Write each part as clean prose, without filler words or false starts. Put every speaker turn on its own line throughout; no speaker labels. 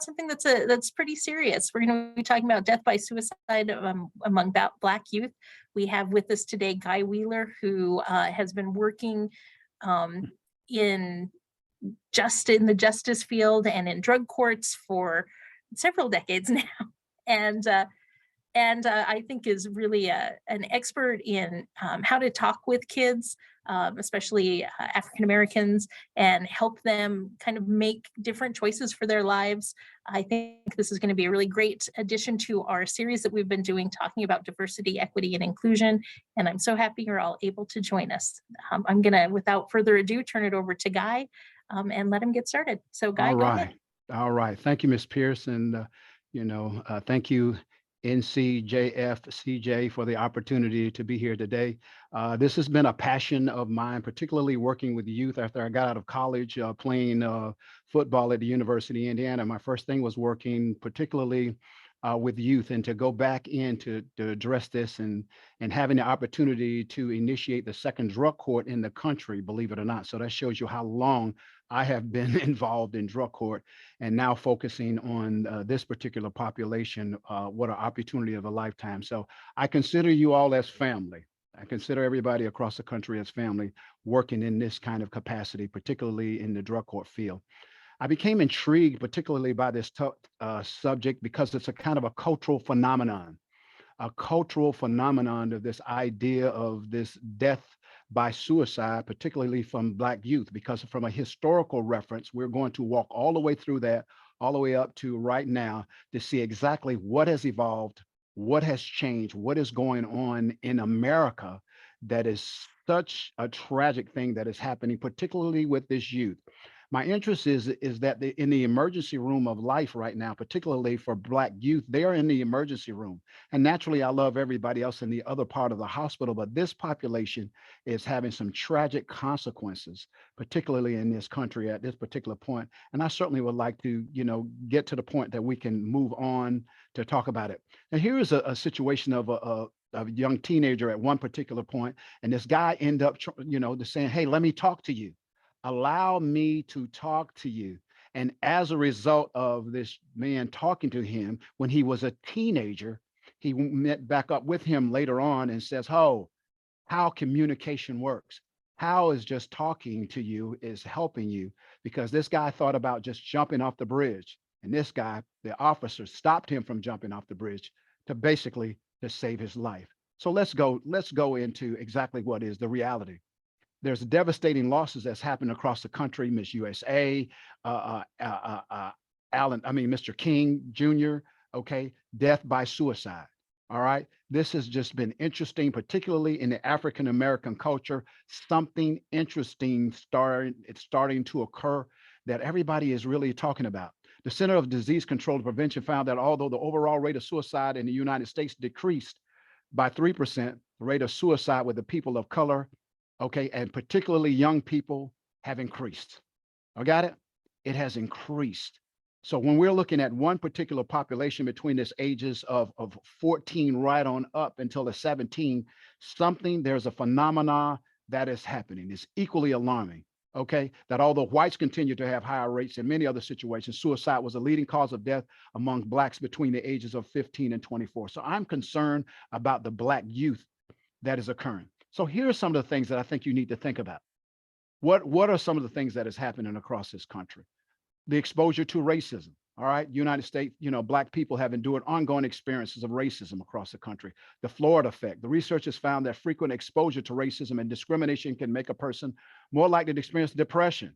something that's pretty serious. We're going to be talking about death by suicide among Black youth. We have with us today Guy Wheeler, who has been working um, in in the justice field and in drug courts for several decades now, and I think is really an expert in how to talk with kids, especially African Americans, and help them kind of make different choices for their lives. I think this is going to be a really great addition to our series that we've been doing, talking about diversity, equity, and inclusion. And I'm so happy you're all able to join us. I'm going to, without further ado, turn it over to Guy and let him get started. So, Guy,
All
go ahead.
right. All right. Thank you, Ms. Pierce. And, thank you, NCJFCJ, for the opportunity to be here today. This has been a passion of mine, particularly working with youth after I got out of college, playing football at the University of Indiana. My first thing was working particularly with youth, and to go back in to address this and having the opportunity to initiate the second drug court in the country, believe it or not. So that shows you how long I have been involved in drug court, and now focusing on this particular population. What an opportunity of a lifetime. So I consider you all as family. I consider everybody across the country as family, working in this kind of capacity, particularly in the drug court field. I became intrigued particularly by this subject because it's a kind of a cultural phenomenon of this idea of this death by suicide, particularly from Black youth, because from a historical reference, we're going to walk all the way through that, all the way up to right now, to see exactly what has evolved, what has changed, what is going on in America that is such a tragic thing that is happening, particularly with this youth. My interest is that in the emergency room of life right now, particularly for Black youth, they are in the emergency room. And naturally, I love everybody else in the other part of the hospital, but this population is having some tragic consequences, particularly in this country at this particular point. And I certainly would like to, get to the point that we can move on to talk about it. And here is a situation of a young teenager at one particular point, and this guy end up, saying, "Hey, let me talk to you. Allow me to talk to you." And as a result of this man talking to him when he was a teenager, he met back up with him later on and says, "Oh, how communication works. How is just talking to you is helping you," because this guy thought about just jumping off the bridge. And this guy, the officer, stopped him from jumping off the bridge to basically to save his life. So let's go into exactly what is the reality. There's devastating losses that's happened across the country. Miss USA, Mr. King Jr., okay, death by suicide. All right. This has just been interesting, particularly in the African American culture. Something interesting starting to occur that everybody is really talking about. The Center of Disease Control and Prevention found that although the overall rate of suicide in the United States decreased by 3%, the rate of suicide with the people of color, okay, and particularly young people, have increased. I got it? It has increased. So when we're looking at one particular population between this ages of 14 right on up until the 17, there's a phenomena that is happening. It's equally alarming, okay? That although whites continue to have higher rates in many other situations, suicide was a leading cause of death among Blacks between the ages of 15 and 24. So I'm concerned about the Black youth that is occurring. So here are some of the things that I think you need to think about. What are some of the things that is happening across this country? The exposure to racism. All right, United States, Black people have endured ongoing experiences of racism across the country. The Florida effect. The research has found that frequent exposure to racism and discrimination can make a person more likely to experience depression.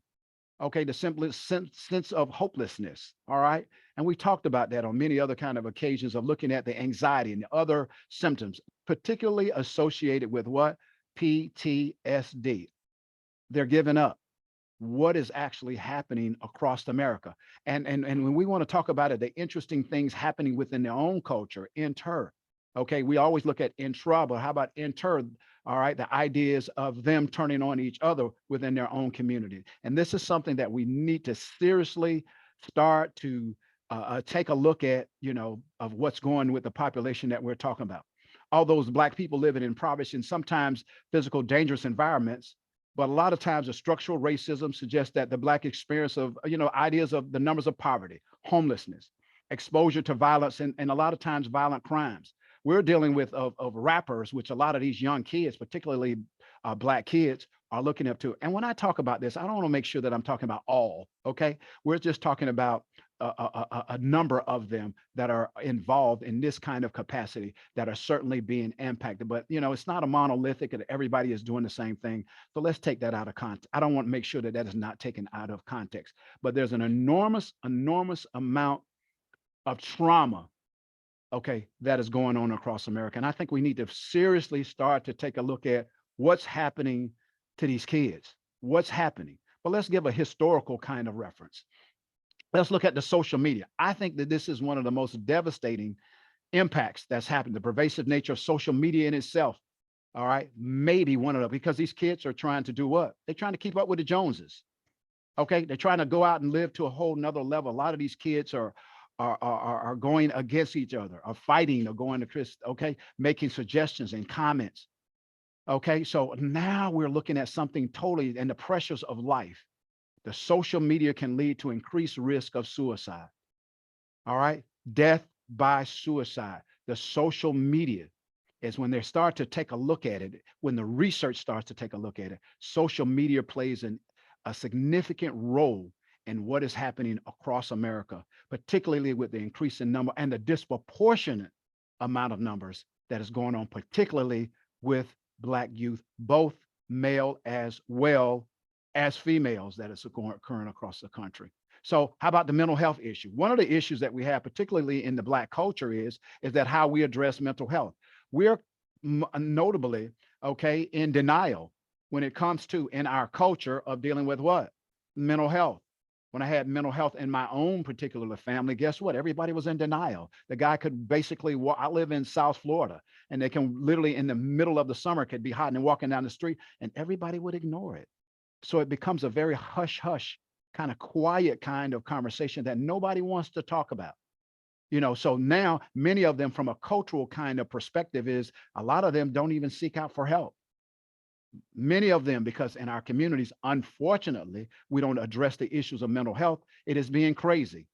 Okay, the simplest sense of hopelessness. All right, and we talked about that on many other kind of occasions of looking at the anxiety and the other symptoms, particularly associated with what? PTSD. They're giving up. What is actually happening across America? And when we want to talk about it, the interesting things happening within their own culture, inter. Okay, we always look at intra, but how about inter? All right, the ideas of them turning on each other within their own community. And this is something that we need to seriously start to take a look at, of what's going with the population that we're talking about. All those Black people living in impoverished and sometimes physical dangerous environments. But a lot of times the structural racism suggests that the Black experience of, ideas of the numbers of poverty, homelessness, exposure to violence, and a lot of times violent crimes. We're dealing with of rappers, which a lot of these young kids, particularly Black kids, are looking up to. And when I talk about this, I don't want to make sure that I'm talking about all, okay? We're just talking about a number of them that are involved in this kind of capacity that are certainly being impacted. But, you know, it's not a monolithic and everybody is doing the same thing. So let's take that out of context. I don't want to make sure that that is not taken out of context, but there's an enormous, enormous amount of trauma, okay, that is going on across America. And I think we need to seriously start to take a look at what's happening to these kids, what's happening. But let's give a historical kind of reference. Let's look at the social media. I think that this is one of the most devastating impacts that's happened, the pervasive nature of social media in itself. All right, maybe one of the, because these kids are trying to do what? They're trying to keep up with the Joneses. Okay, they're trying to go out and live to a whole nother level. A lot of these kids are going against each other, are fighting, or going to Chris, okay, making suggestions and comments. Okay, so now we're looking at something totally, and the pressures of life. The social media can lead to increased risk of suicide. All right, death by suicide. The social media is when they start to take a look at it, when the research starts to take a look at it, social media plays a significant role in what is happening across America, particularly with the increasing number and the disproportionate amount of numbers that is going on, particularly with Black youth, both male as well as females, that is occurring across the country. So how about the mental health issue? One of the issues that we have, particularly in the Black culture, is that how we address mental health. We're notably, okay, in denial when it comes to, in our culture, of dealing with what? Mental health. When I had mental health in my own particular family, guess what? Everybody was in denial. The guy could basically walk. I live in South Florida, and they can literally, in the middle of the summer, could be hot and walking down the street, and everybody would ignore it. So it becomes a very hush hush, kind of quiet kind of conversation that nobody wants to talk about. You know, so now many of them, from a cultural kind of perspective, is a lot of them don't even seek out for help. Many of them, because in our communities, unfortunately, we don't address the issues of mental health. It is being crazy.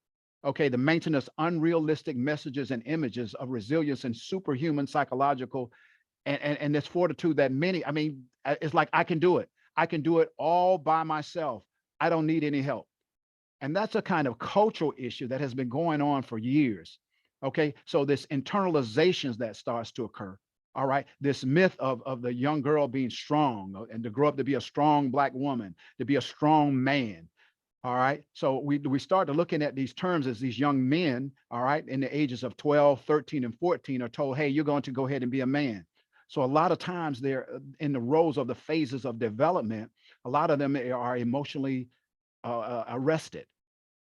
Okay, the maintenance unrealistic messages and images of resilience and superhuman psychological and this fortitude that many, I mean, it's like, I can do it. I can do it all by myself. I don't need any help. And that's a kind of cultural issue that has been going on for years. Okay, so this internalizations that starts to occur. All right, this myth of the young girl being strong and to grow up to be a strong Black woman, to be a strong man. All right, so we start looking at these terms as these young men, all right, in the ages of 12, 13, and 14 are told, hey, you're going to go ahead and be a man. So a lot of times they're in the roles of the phases of development. A lot of them are emotionally arrested,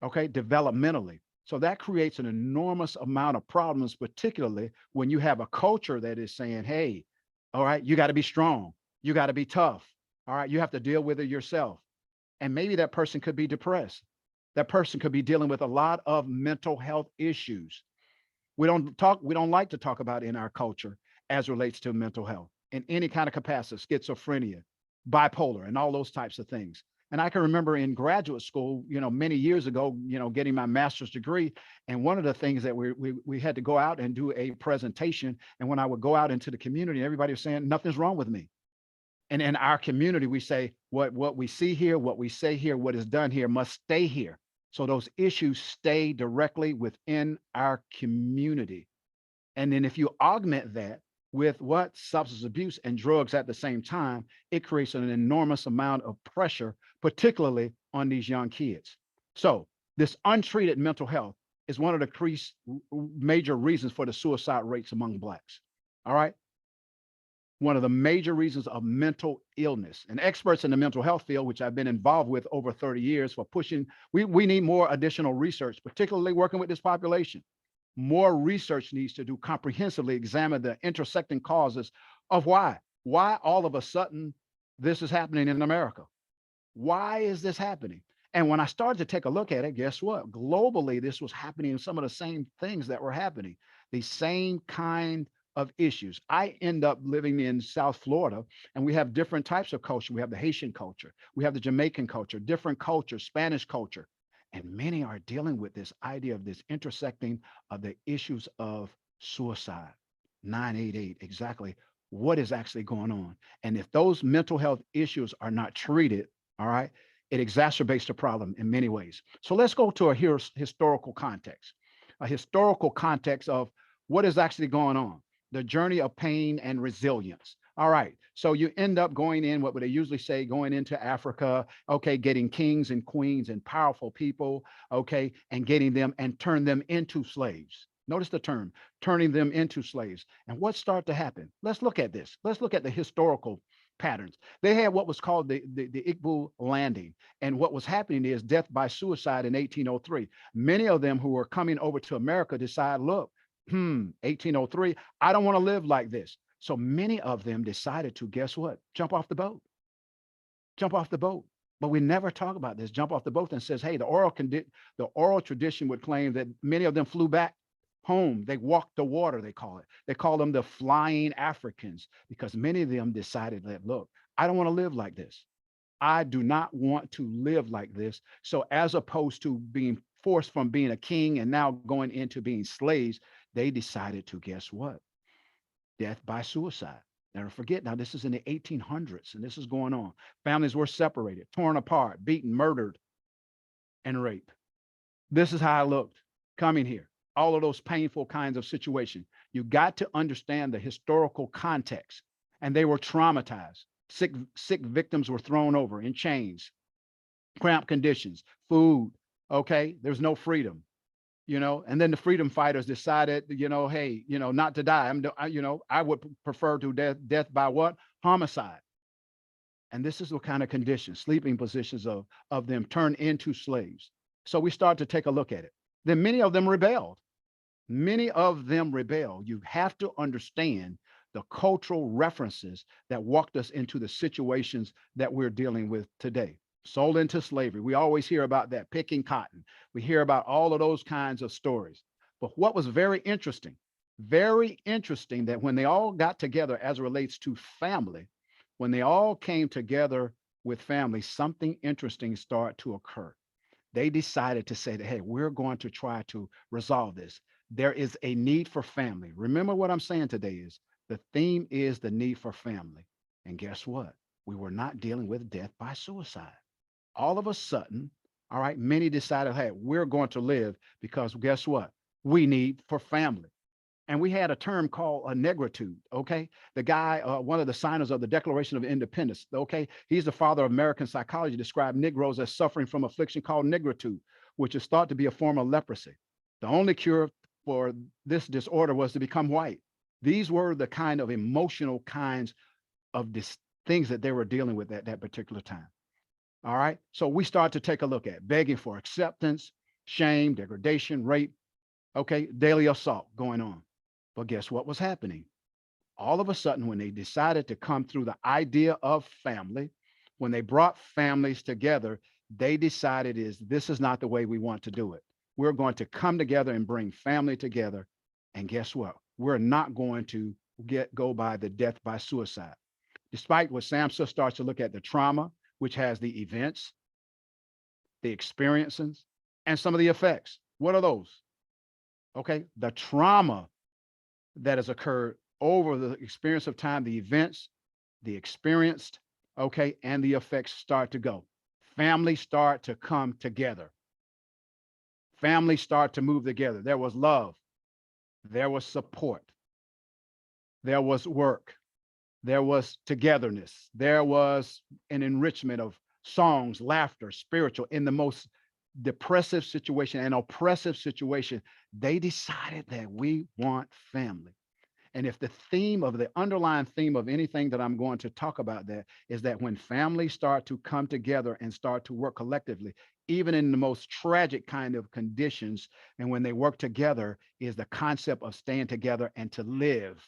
okay, developmentally. So that creates an enormous amount of problems, particularly when you have a culture that is saying, hey, all right, you got to be strong. You got to be tough. All right, you have to deal with it yourself. And maybe that person could be depressed. That person could be dealing with a lot of mental health issues. We don't like to talk about in our culture as relates to mental health in any kind of capacity, schizophrenia, bipolar, and all those types of things. And I can remember in graduate school, you know, many years ago, you know, getting my master's degree. And one of the things that we had to go out and do a presentation. And when I would go out into the community, everybody was saying, nothing's wrong with me. And in our community, we say, what we see here, what we say here, what is done here must stay here. So those issues stay directly within our community. And then if you augment that with what? Substance abuse and drugs at the same time, it creates an enormous amount of pressure, particularly on these young kids. So this untreated mental health is one of the major reasons for the suicide rates among Blacks. All right. One of the major reasons of mental illness, and experts in the mental health field, which I've been involved with over 30 years for pushing, we need more additional research, particularly working with this population. More research needs to do comprehensively examine the intersecting causes of why all of a sudden this is happening in America. Why is this happening? And when I started to take a look at it, guess what? Globally, this was happening, some of the same things that were happening, the same kind of issues. I end up living in South Florida, and we have different types of culture. We have the Haitian culture, we have the Jamaican culture, different cultures, Spanish culture. And many are dealing with this idea of this intersecting of the issues of suicide. 988, exactly what is actually going on. And if those mental health issues are not treated, all right, it exacerbates the problem in many ways. So let's go to a historical context, a historical context of what is actually going on, the journey of pain and resilience. All right. So you end up going in, what would they usually say, going into Africa, okay, getting kings and queens and powerful people, okay, and getting them and turn them into slaves. Notice the term, turning them into slaves. And what started to happen? Let's look at this. Let's look at the historical patterns. They had what was called the Igbo landing. And what was happening is death by suicide in 1803. Many of them who were coming over to America decide, look, 1803, I don't want to live like this. So many of them decided to, guess what? Jump off the boat. Jump off the boat. But we never talk about this. Jump off the boat and says, hey, the oral tradition would claim that many of them flew back home. They walked the water, they call it. They call them the flying Africans because many of them decided that, look, I don't want to live like this. I do not want to live like this. So as opposed to being forced from being a king and now going into being slaves, they decided to, guess what? Death by suicide. Never forget, now this is in the 1800s and this is going on. Families were separated, torn apart, beaten, murdered, and raped. This is how I looked coming here. All of those painful kinds of situations. You got to understand the historical context. And they were traumatized. Sick victims were thrown over in chains, cramped conditions, food. Okay, there's no freedom. And then the freedom fighters decided, hey, not to die. I would prefer to death by what? Homicide. And this is the kind of conditions, sleeping positions of them turned into slaves. So we start to take a look at it. Then many of them rebelled. Many of them rebelled. You have to understand the cultural references that walked us into the situations that we're dealing with today. Sold into slavery. We always hear about that, picking cotton. We hear about all of those kinds of stories. But what was very interesting that when they all got together as it relates to family, when they all came together with family, something interesting started to occur. They decided to say that, hey, we're going to try to resolve this. There is a need for family. Remember what I'm saying today is the theme is the need for family. And guess what? We were not dealing with death by suicide. All of a sudden, all right, many decided, hey, we're going to live because guess what? We need for family. And we had a term called a negritude, okay? The guy, one of the signers of the Declaration of Independence, okay? He's the father of American psychology, described Negroes as suffering from affliction called negritude, which is thought to be a form of leprosy. The only cure for this disorder was to become white. These were the kind of emotional kinds of things that they were dealing with at that particular time. All right. So we start to take a look at begging for acceptance, shame, degradation, rape, okay, daily assault going on. But guess what was happening? All of a sudden, when they decided to come through the idea of family, when they brought families together, they decided this is not the way we want to do it. We're going to come together and bring family together. And guess what? We're not going to go by the death by suicide. Despite what SAMHSA starts to look at the trauma, which has the events, the experiences, and some of the effects. What are those? Okay, the trauma that has occurred over the experience of time, the events, the experienced, okay, and the effects start to go. Families start to come together. Families start to move together. There was love. There was support. There was work. There was togetherness. There was an enrichment of songs, laughter, spiritual. In the most depressive situation and oppressive situation, they decided that we want family. And if the underlying theme of anything that I'm going to talk about that is that when families start to come together and start to work collectively, even in the most tragic kind of conditions, and when they work together, is the concept of staying together and to live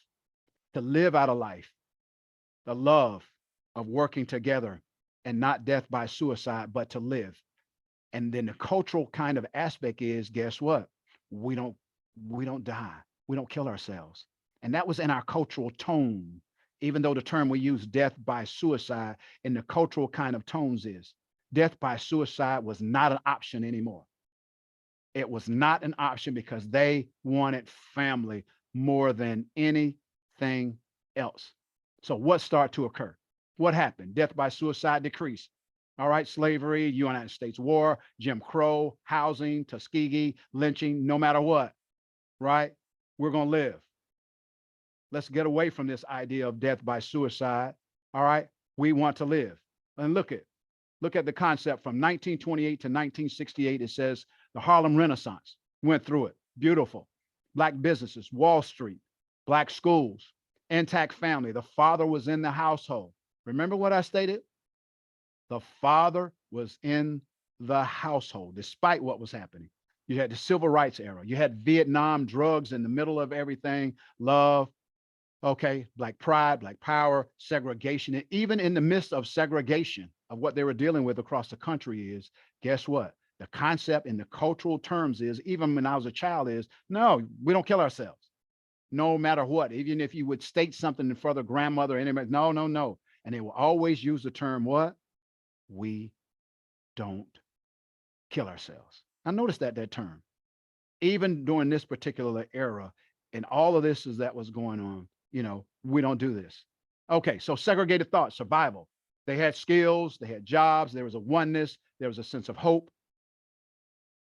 out a life, the love of working together and not death by suicide, but to live. And then the cultural kind of aspect is, guess what? We don't die. We don't kill ourselves. And that was in our cultural tone, even though the term we use, death by suicide, in the cultural kind of tones is death by suicide was not an option anymore. It was not an option because they wanted family more than anything else. So what started to occur? What happened? Death by suicide decreased. All right, slavery, United States War, Jim Crow, housing, Tuskegee, lynching, no matter what, right? We're going to live. Let's get away from this idea of death by suicide. All right, we want to live. And look at the concept from 1928 to 1968. It says the Harlem Renaissance went through it. Beautiful. Black businesses, Wall Street, black schools, intact family. The father was in the household. Remember what I stated? The father was in the household, despite what was happening. You had the civil rights era. You had Vietnam, drugs in the middle of everything, love, okay, black pride, black power, segregation. And even in the midst of segregation of what they were dealing with across the country is, guess what? The concept in the cultural terms is, even when I was a child, is no, we don't kill ourselves. No matter what, even if you would state something in front of grandmother, anybody, no, no, no. And they will always use the term what? We don't kill ourselves. I noticed that term, even during this particular era, and all of this is that was going on, we don't do this. Okay, so segregated thought, survival. They had skills, they had jobs, there was a oneness, there was a sense of hope.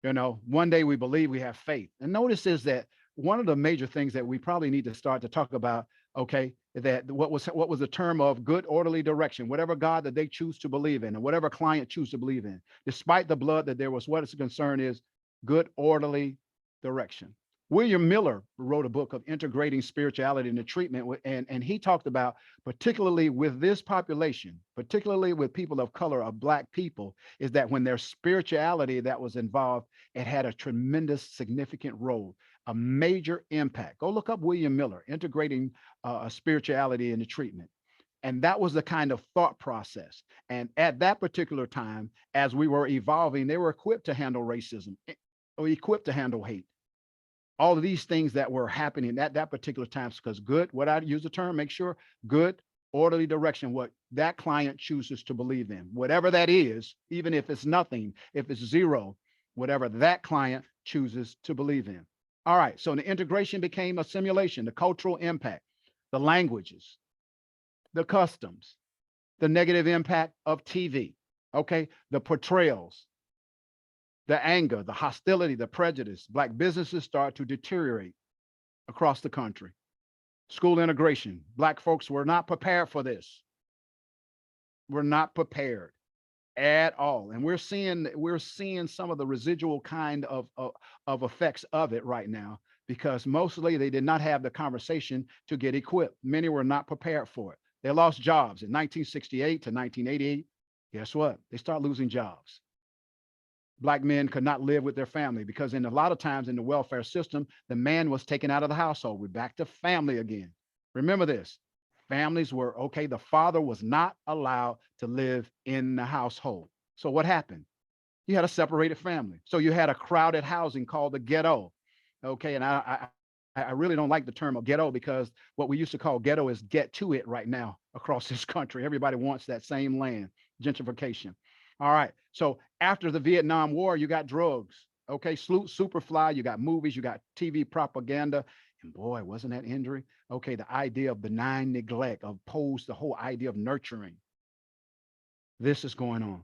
One day we believe, we have faith. And notice is that one of the major things that we probably need to start to talk about, okay, that what was the term of good orderly direction, whatever God that they choose to believe in, and whatever client choose to believe in, despite the blood that there was, what its concern is good orderly direction. William Miller wrote a book of integrating spirituality into treatment, and he talked about, particularly with this population, particularly with people of color, of black people, is that when their spirituality that was involved, it had a tremendous significant role, a major impact. Go look up William Miller, integrating spirituality into treatment. And that was the kind of thought process. And at that particular time, as we were evolving, they were equipped to handle racism, or equipped to handle hate. All of these things that were happening at that particular time, because good, what I use the term, make sure good, orderly direction, what that client chooses to believe in, whatever that is, even if it's nothing, if it's zero, whatever that client chooses to believe in. All right, so the integration became a simulation, the cultural impact, the languages, the customs, the negative impact of TV, okay, the portrayals, the anger, the hostility, the prejudice. Black businesses start to deteriorate across the country. School integration. Black folks were not prepared for this. We're not prepared at all. And we're seeing some of the residual kind of effects of it right now, because mostly they did not have the conversation to get equipped. Many were not prepared for it. They lost jobs in 1968 to 1988. Guess what? They start losing jobs. Black men could not live with their family because in a lot of times in the welfare system, the man was taken out of the household. We're back to family again. Remember this, families were, okay, the father was not allowed to live in the household. So what happened? You had a separated family. So you had a crowded housing called the ghetto. Okay, and I really don't like the term of ghetto, because what we used to call ghetto is get to it right now across this country. Everybody wants that same land, gentrification. All right. So after the Vietnam War, you got drugs. Okay. Superfly, you got movies, you got TV propaganda. And boy, wasn't that injury? Okay. The idea of benign neglect, opposed the whole idea of nurturing. This is going on,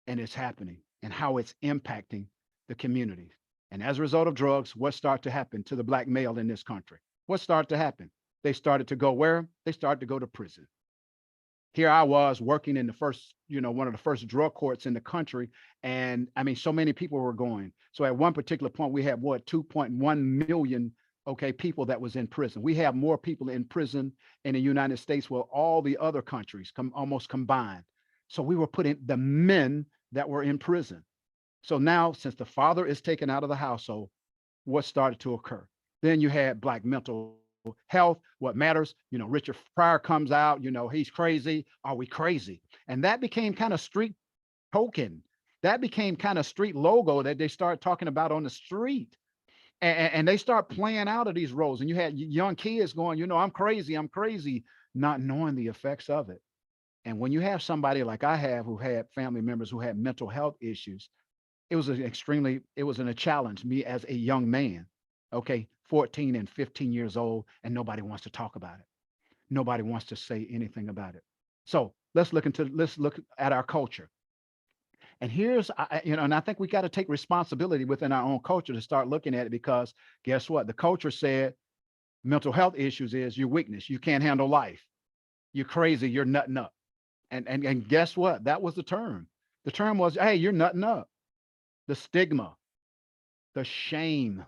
and it's happening, and how it's impacting the communities. And as a result of drugs, what started to happen to the black male in this country? What started to happen? They started to go where? They started to go to prison. Here I was working in the first, one of the first drug courts in the country. And I mean, so many people were going. So at one particular point, we had what, 2.1 million, okay, people that was in prison. We have more people in prison in the United States, well, all the other countries almost combined. So we were putting the men that were in prison. So now, since the father is taken out of the household, what started to occur? Then you had black mental health, what matters, Richard Pryor comes out, he's crazy. Are we crazy? And that became kind of street token. That became kind of street logo that they start talking about on the street. And they start playing out of these roles. And you had young kids going, I'm crazy, not knowing the effects of it. And when you have somebody like I have, who had family members who had mental health issues, it was a challenge, me as a young man, okay, 14 and 15 years old, and nobody wants to talk about it. Nobody wants to say anything about it. So let's look at our culture. And here's, and I think we got to take responsibility within our own culture to start looking at it, because guess what? The culture said mental health issues is your weakness. You can't handle life. You're crazy. You're nutting up. And guess what? That was the term. The term was, hey, you're nutting up. The stigma, the shame.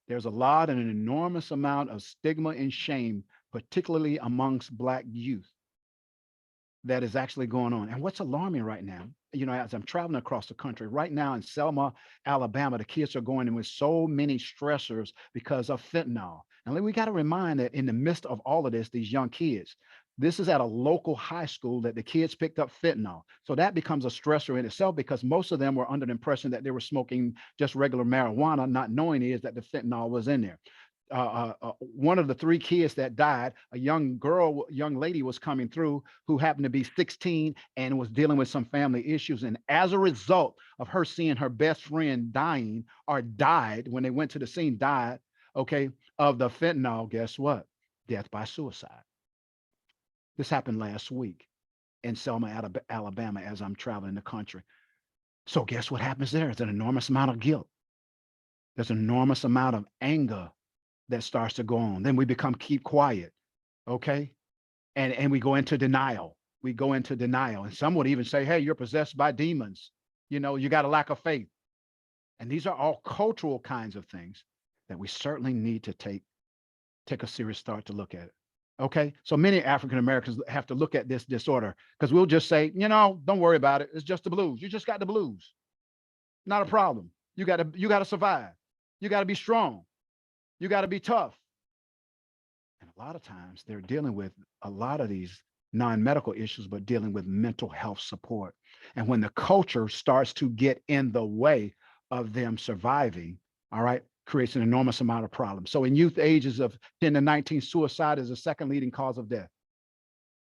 There's a lot and an enormous amount of stigma and shame, particularly amongst Black youth, that is actually going on. And what's alarming right now, as I'm traveling across the country right now in Selma, Alabama, the kids are going in with so many stressors because of fentanyl. And we got to remind that in the midst of all of this, these young kids, this is at a local high school that the kids picked up fentanyl. So that becomes a stressor in itself, because most of them were under the impression that they were smoking just regular marijuana, not knowing is that the fentanyl was in there. One of the three kids that died, a young lady was coming through who happened to be 16 and was dealing with some family issues. And as a result of her seeing her best friend dying, or died when they went to the scene, died, okay, of the fentanyl, guess what? Death by suicide. This happened last week in Selma, Alabama, as I'm traveling the country. So guess what happens there? There's an enormous amount of guilt. There's an enormous amount of anger that starts to go on. Then we keep quiet, okay? And we go into denial. We go into denial. And some would even say, hey, you're possessed by demons. You got a lack of faith. And these are all cultural kinds of things that we certainly need to take a serious start to look at it. Okay. So many African Americans have to look at this disorder, because we'll just say, don't worry about it. It's just the blues. You just got the blues. Not a problem. You gotta survive. You gotta be strong. You got to be tough. And a lot of times they're dealing with a lot of these non-medical issues, but dealing with mental health support. And when the culture starts to get in the way of them surviving, all right, creates an enormous amount of problems. So in youth ages of 10 to 19, suicide is the second leading cause of death.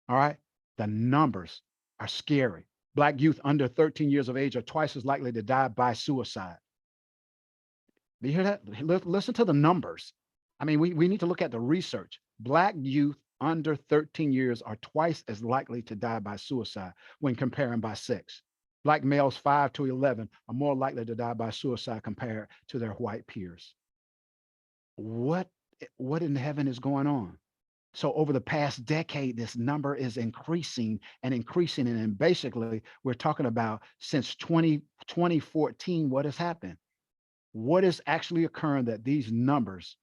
All right. The numbers are scary. Black youth under 13 years of age are twice as likely to die by suicide. Do you hear that? Listen to the numbers. I mean, we need to look at the research. Black youth under 13 years are twice as likely to die by suicide when comparing by sex. Black males 5 to 11 are more likely to die by suicide compared to their white peers. What in heaven is going on? So over the past decade, this number is increasing and increasing. And then basically, we're talking about since 2014, what has happened? What is actually occurring that these numbers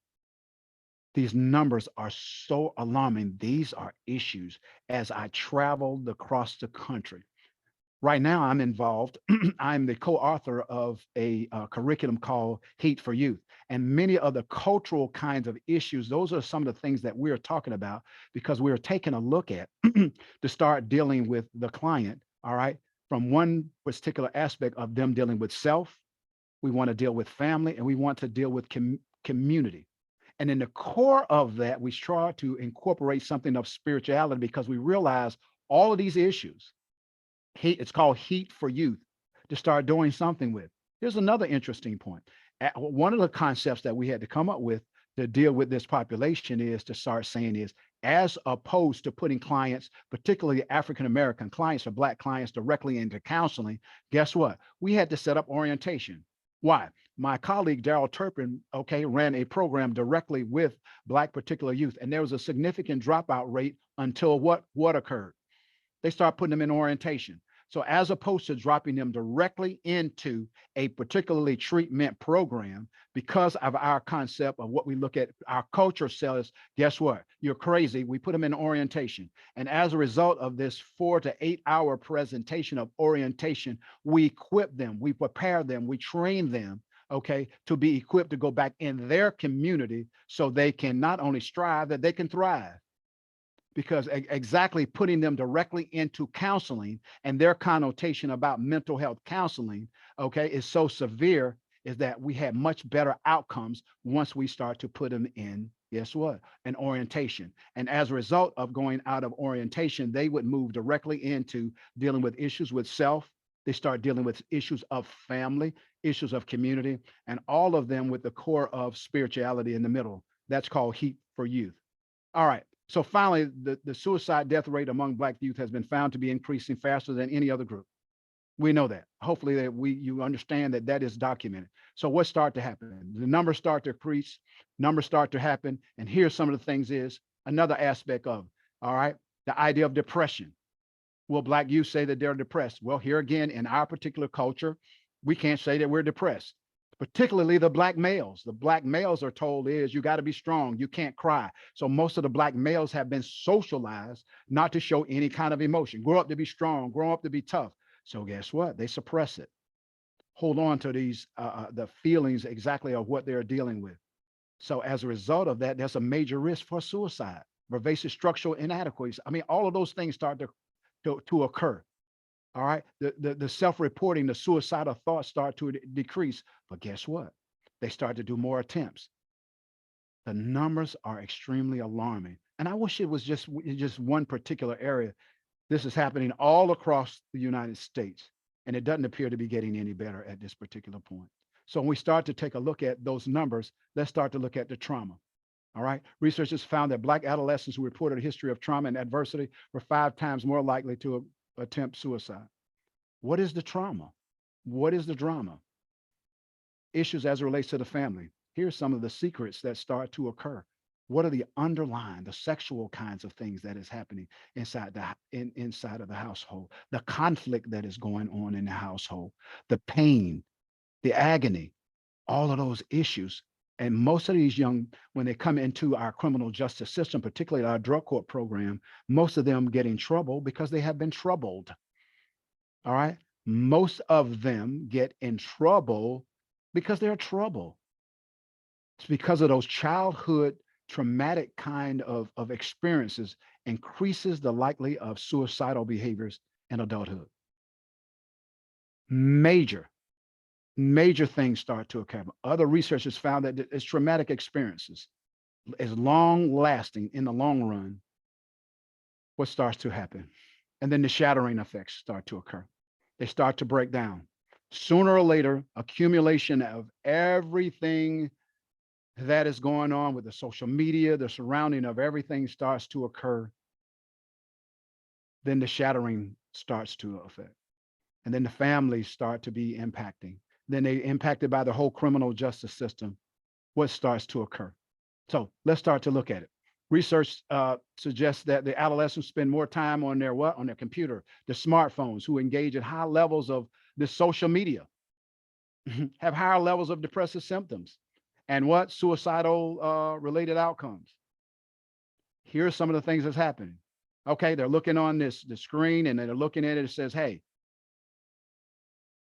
are so alarming. These are issues as I traveled across the country. Right now, I'm involved. I'm the co-author of a curriculum called Heat for Youth, and many other cultural kinds of issues. Those are some of the things that we're talking about, because we're taking a look at to start dealing with the client, all right, from one particular aspect of them dealing with self. We want to deal with family, and we want to deal with community. And in the core of that, we try to incorporate something of spirituality, because we realize all of these issues, it's called Heat for Youth, to start doing something with. Here's another interesting point. One of the concepts that we had to come up with to deal with this population is to start saying is, as opposed to putting clients, particularly African-American clients or Black clients, directly into counseling, guess what? We had to set up orientation. Why? My colleague, Daryl Turpin, okay, ran a program directly with Black particular youth, and there was a significant dropout rate until what occurred? They start putting them in orientation. So as opposed to dropping them directly into a particularly treatment program, because of our concept of what we look at, our culture says, guess what? You're crazy. We put them in orientation. And as a result of this 4 to 8 hour presentation of orientation, we equip them, we prepare them, we train them, okay, to be equipped to go back in their community so they can not only strive, that they can thrive. Because exactly putting them directly into counseling, and their connotation about mental health counseling, okay, is so severe, is that we have much better outcomes once we start to put them in, guess what, an orientation. And as a result of going out of orientation, they would move directly into dealing with issues with self, They start dealing with issues of family, issues of community, and all of them with the core of spirituality in the middle. That's called Heat for Youth. All right. So finally, the suicide death rate among Black youth has been found to be increasing faster than any other group. We know that. Hopefully that you understand that that is documented. So what start to happen? The numbers start to increase, numbers start to happen. And here's some of the things is another aspect of, all right, the idea of depression. Will Black youth say that they're depressed? Well, here again, in our particular culture, we can't say that we're depressed, particularly the Black males. The Black males are told is you got to be strong, you can't cry. So most of the Black males have been socialized not to show any kind of emotion. Grow up to be strong, grow up to be tough. So guess what? They suppress it. Hold on to these the feelings exactly of what they're dealing with. So as a result of that, there's a major risk for suicide, pervasive structural inadequacies. I mean, all of those things start to occur. All right. The self-reporting, the suicidal thoughts start to decrease. But guess what? They start to do more attempts. The numbers are extremely alarming. And I wish it was just one particular area. This is happening all across the United States, and it doesn't appear to be getting any better at this particular point. So when we start to take a look at those numbers, let's start to look at the trauma. All right. Researchers found that Black adolescents who reported a history of trauma and adversity were 5 times more likely to attempt suicide. What is the trauma? What is the drama? Issues as it relates to the family. Here's some of the secrets that start to occur. What are the underlying, the sexual kinds of things that is happening inside inside of the household, the conflict that is going on in the household, the pain, the agony, all of those issues. And most of these young, when they come into our criminal justice system, particularly our drug court program, most of them get in trouble because they have been troubled. All right. Most of them get in trouble because they're trouble. It's because of those childhood traumatic kind of experiences increases the likely of suicidal behaviors in adulthood. Major, major things start to occur. Other researchers found that it's traumatic experiences is long lasting in the long run. What starts to happen? And then the shattering effects start to occur. They start to break down. Sooner or later, accumulation of everything that is going on with the social media, the surrounding of everything starts to occur. Then the shattering starts to affect. And then the families start to be impacting. Then they impacted by the whole criminal justice system. What starts to occur? So let's start to look at it. Research suggests that the adolescents spend more time on their what? On their computer, the smartphones, who engage in high levels of the social media, have higher levels of depressive symptoms, and what? Suicidal related outcomes. Here are some of the things that's happening. Okay, they're looking on the screen and they're looking at it. It says, hey.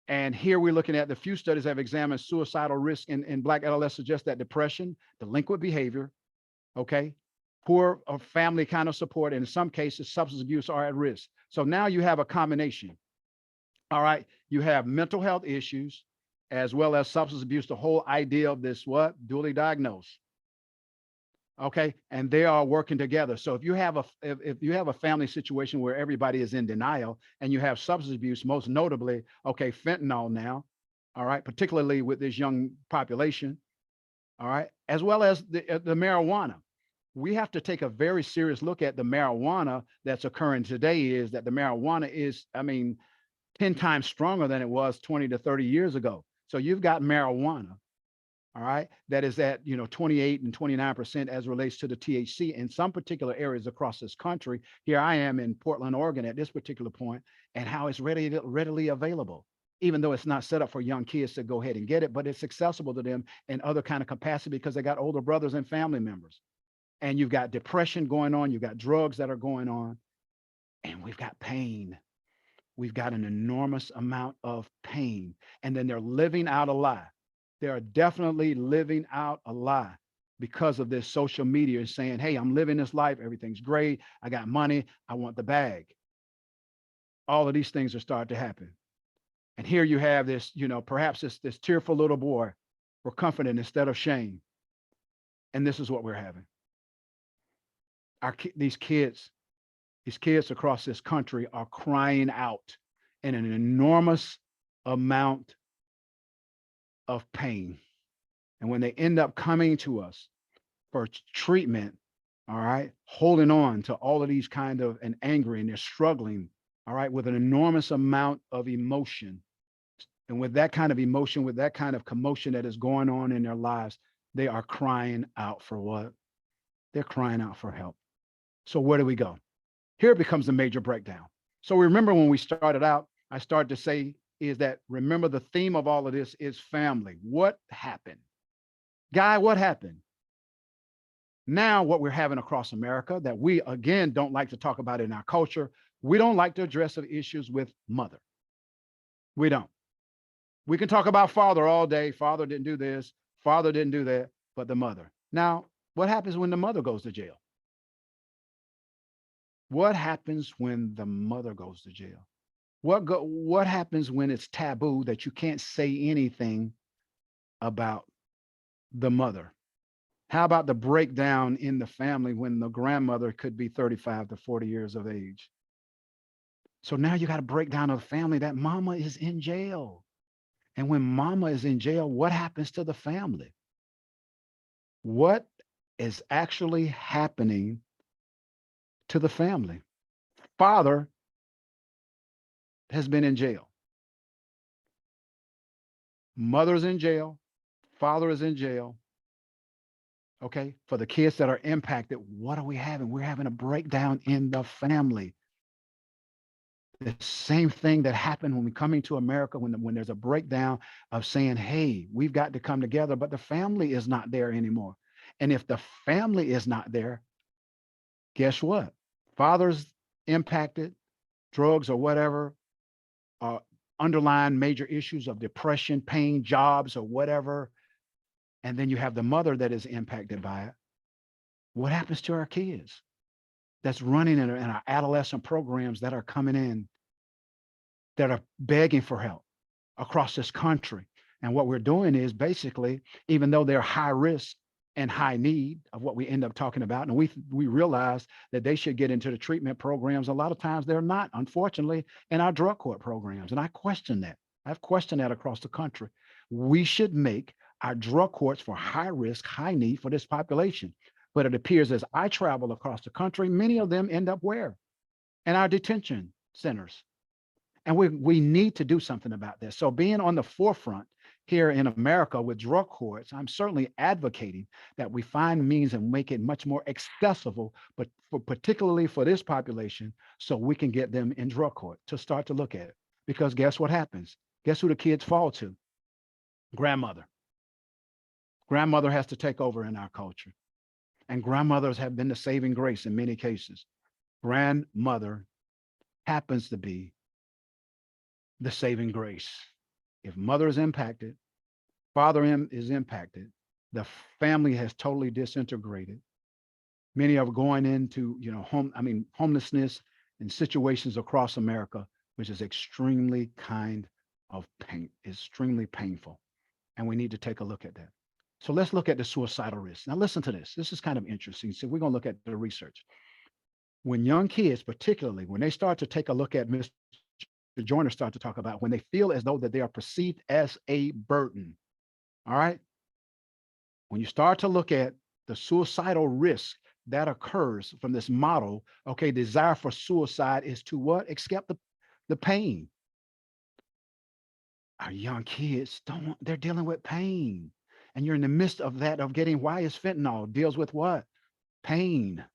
And here we're looking at the few studies have examined suicidal risk in Black adolescents suggest that depression, delinquent behavior, okay, poor or family kind of support, and in some cases, substance abuse are at risk. So now you have a combination. All right, you have mental health issues as well as substance abuse, the whole idea of this what? Dually diagnosed. Okay, and they are working together. So if you have a family situation where everybody is in denial and you have substance abuse, most notably, okay, fentanyl now, all right, particularly with this young population, all right, as well as the marijuana. We have to take a very serious look at the marijuana that's occurring today. Is that the marijuana is, I mean, 10 times stronger than it was 20 to 30 years ago. So you've got marijuana, all right, that is at 28 and 29% as relates to the THC in some particular areas across this country. Here I am in Portland, Oregon at this particular point, and how it's readily available, even though it's not set up for young kids to go ahead and get it, but it's accessible to them in other kind of capacity because they got older brothers and family members. And you've got depression going on, you've got drugs that are going on, and we've got pain. We've got an enormous amount of pain. And then they're living out a lie. They are definitely living out a lie because of this social media and saying, hey, I'm living this life. Everything's great. I got money. I want the bag. All of these things are starting to happen. And here you have this, perhaps this tearful little boy. We're comforted instead of shame. And this is what we're having. These kids across this country are crying out in an enormous amount of pain. And when they end up coming to us for treatment, all right, holding on to all of these kind of and angry, and they're struggling, all right, with an enormous amount of emotion. And with that kind of emotion, with that kind of commotion that is going on in their lives, they are crying out for what? They're crying out for help. So where do we go? Here it becomes a major breakdown. So remember when we started out, I started to say is that remember the theme of all of this is family. What happened? Guy, what happened? Now what we're having across America that we again don't like to talk about in our culture, we don't like to address the issues with mother. We don't. We can talk about father all day. Father didn't do this, father didn't do that, but the mother. Now, what happens when the mother goes to jail? What happens when the mother goes to jail? What happens when it's taboo that you can't say anything about the mother? How about the breakdown in the family when the grandmother could be 35 to 40 years of age? So now you got a breakdown of the family that mama is in jail. And when mama is in jail, what happens to the family? What is actually happening to the family? Father has been in jail. Mother's in jail. Father is in jail. Okay. For the kids that are impacted, what are we having? We're having a breakdown in the family. The same thing that happened when we come into America, when there's a breakdown of saying, hey, we've got to come together, but the family is not there anymore. And if the family is not there, guess what? Father's impacted, drugs or whatever, underlying major issues of depression, pain, jobs, or whatever. And then you have the mother that is impacted by it. What happens to our kids that's running in our adolescent programs that are coming in, that are begging for help across this country? And what we're doing is basically, even though they're high risk and high need of what we end up talking about, and we realize that they should get into the treatment programs, a lot of times they're not, unfortunately, in our drug court programs. And I question that. I've questioned that across the country. We should make our drug courts for high risk, high need for this population. But it appears as I travel across the country, many of them end up where? In our detention centers. And we need to do something about this. So being on the forefront here in America with drug courts, I'm certainly advocating that we find means and make it much more accessible, but particularly for this population, so we can get them in drug court to start to look at it. Because guess what happens? Guess who the kids fall to? Grandmother. Grandmother has to take over in our culture. And grandmothers have been the saving grace in many cases. Grandmother happens to be the saving grace. If mother is impacted, father is impacted, the family has totally disintegrated. Many are going into, homelessness and situations across America, which is extremely kind of pain, extremely painful. And we need to take a look at that. So let's look at the suicidal risk. Now listen to this. This is kind of interesting. So we're going to look at the research. When young kids, particularly when they start to take a look at Mr. Joyner start to talk about when they feel as though that they are perceived as a burden. All right. When you start to look at the suicidal risk that occurs from this model, okay, desire for suicide is to what? Escape the pain. Our young kids they're dealing with pain. And you're in the midst of that, of getting, why is fentanyl deals with what? Pain.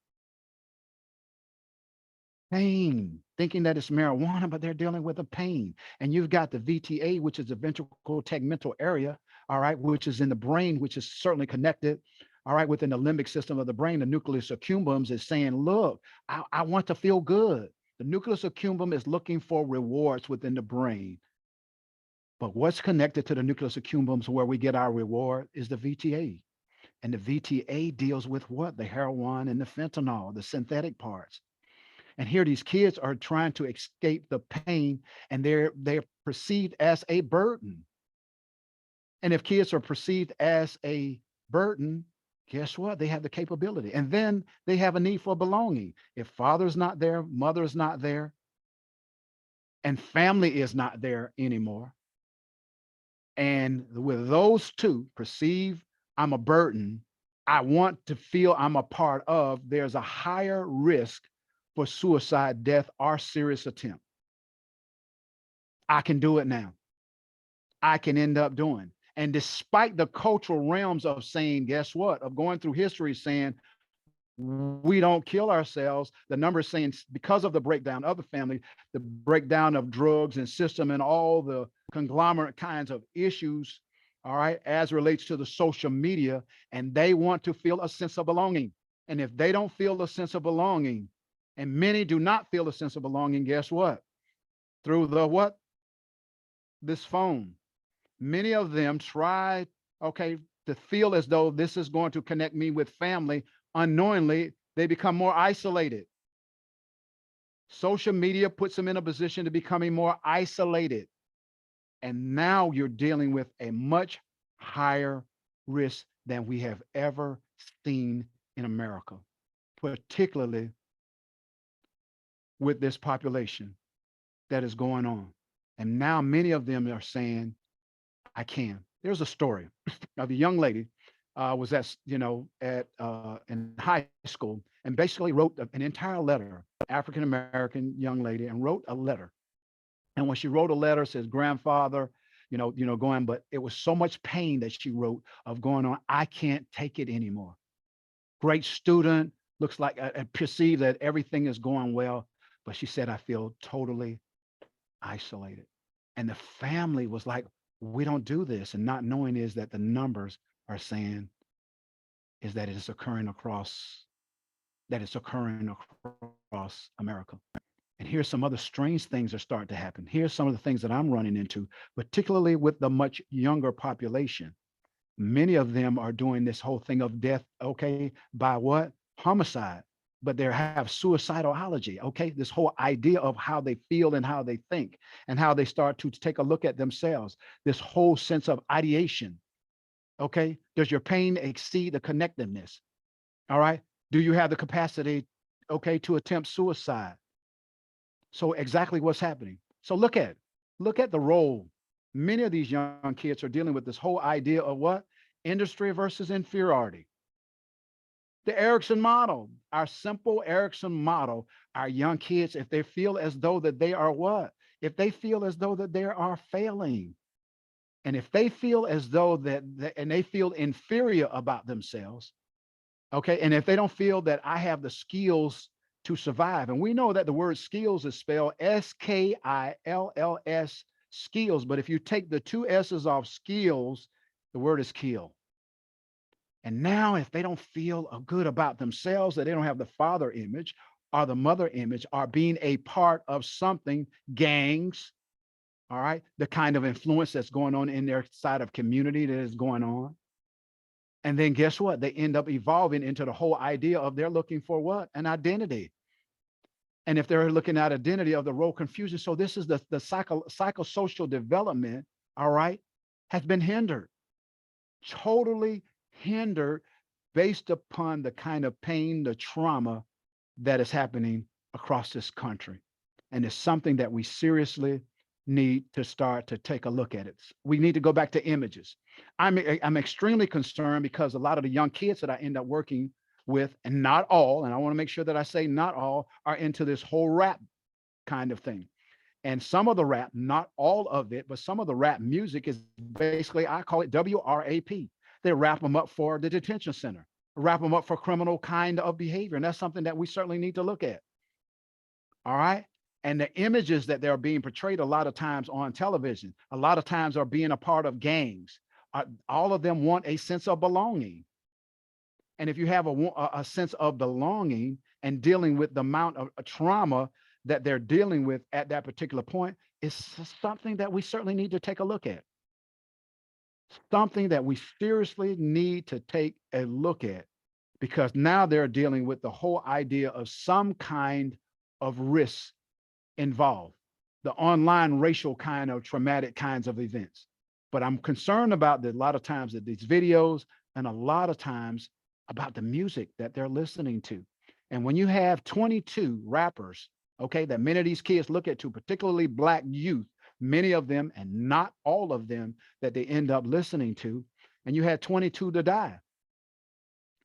Pain, thinking that it's marijuana, but they're dealing with a pain. And you've got the VTA, which is the ventricle tegmental area, all right, which is in the brain, which is certainly connected, all right, within the limbic system of the brain. The nucleus accumbens is saying, look, I want to feel good. The nucleus accumbens is looking for rewards within the brain. But what's connected to the nucleus accumbens where we get our reward is the VTA. And the VTA deals with what? The heroin and the fentanyl, the synthetic parts. And here these kids are trying to escape the pain, and they're perceived as a burden. And if kids are perceived as a burden, guess what? They have the capability. And then they have a need for belonging. If father's not there, mother's not there, and family is not there anymore. And with those two, perceive I'm a burden, I want to feel I'm a part of, there's a higher risk for suicide, death, or serious attempt. I can do it now. I can end up doing. And despite the cultural realms of saying, guess what, of going through history saying, we don't kill ourselves. The numbers saying because of the breakdown of the family, the breakdown of drugs and system and all the conglomerate kinds of issues, all right, as relates to the social media, and they want to feel a sense of belonging. And if they don't feel a sense of belonging, and many do not feel a sense of belonging, guess what? Through the what? This phone. Many of them try, okay, to feel as though this is going to connect me with family. Unknowingly, they become more isolated. Social media puts them in a position to becoming more isolated. And now you're dealing with a much higher risk than we have ever seen in America, particularly with this population that is going on. And now many of them are saying, I can. There's a story of a young lady was at, in high school and basically wrote an entire letter, African American young lady, and wrote a letter. And when she wrote a letter, says grandfather, going, but it was so much pain that she wrote of going on. I can't take it anymore. Great student, looks like I perceive that everything is going well, but she said, I feel totally isolated. And the family was like, we don't do this. And not knowing is that the numbers are saying is that it's occurring across America. And here's some other strange things that start to happen. Here's some of the things that I'm running into, particularly with the much younger population. Many of them are doing this whole thing of death, okay, by what? Homicide. But they have suicidology, okay? This whole idea of how they feel and how they think and how they start to take a look at themselves. This whole sense of ideation, okay? Does your pain exceed the connectedness? All right? Do you have the capacity, okay, to attempt suicide? So exactly what's happening. So look at the role. Many of these young kids are dealing with this whole idea of what? Industry versus inferiority. The Erickson model, our simple Erickson model, our young kids, if they feel as though that they are what? If they feel as though that they are failing, and if they feel as though and they feel inferior about themselves, okay, and if they don't feel that I have the skills to survive, and we know that the word skills is spelled skills, skills, but if you take the two S's off skills, the word is kill. And now if they don't feel good about themselves, that they don't have the father image or the mother image or being a part of something, gangs, all right, the kind of influence that's going on in their side of community that is going on. And then guess what? They end up evolving into the whole idea of they're looking for what? An identity. And if they're looking at identity of the role confusion, so this is the psychosocial development, all right, has been hindered, totally hindered based upon the kind of pain, the trauma that is happening across this country. And it's something that we seriously need to start to take a look at it. We need to go back to images. I'm extremely concerned because a lot of the young kids that I end up working with, and not all, and I want to make sure that I say not all, are into this whole rap kind of thing. And some of the rap, not all of it, but some of the rap music is basically, I call it WRAP. They wrap them up for the detention center, wrap them up for criminal kind of behavior. And that's something that we certainly need to look at. All right. And the images that they're being portrayed a lot of times on television, a lot of times are being a part of gangs. All of them want a sense of belonging. And if you have a sense of belonging and dealing with the amount of trauma that they're dealing with at that particular point, it's something that we certainly need to take a look at. Something that we seriously need to take a look at, because now they're dealing with the whole idea of some kind of risk involved, the online racial kind of traumatic kinds of events. But I'm concerned about that a lot of times that these videos and a lot of times about the music that they're listening to. And when you have 22 rappers, okay, that many of these kids look at to, particularly Black youth, many of them, and not all of them, that they end up listening to. And you had 22 to die.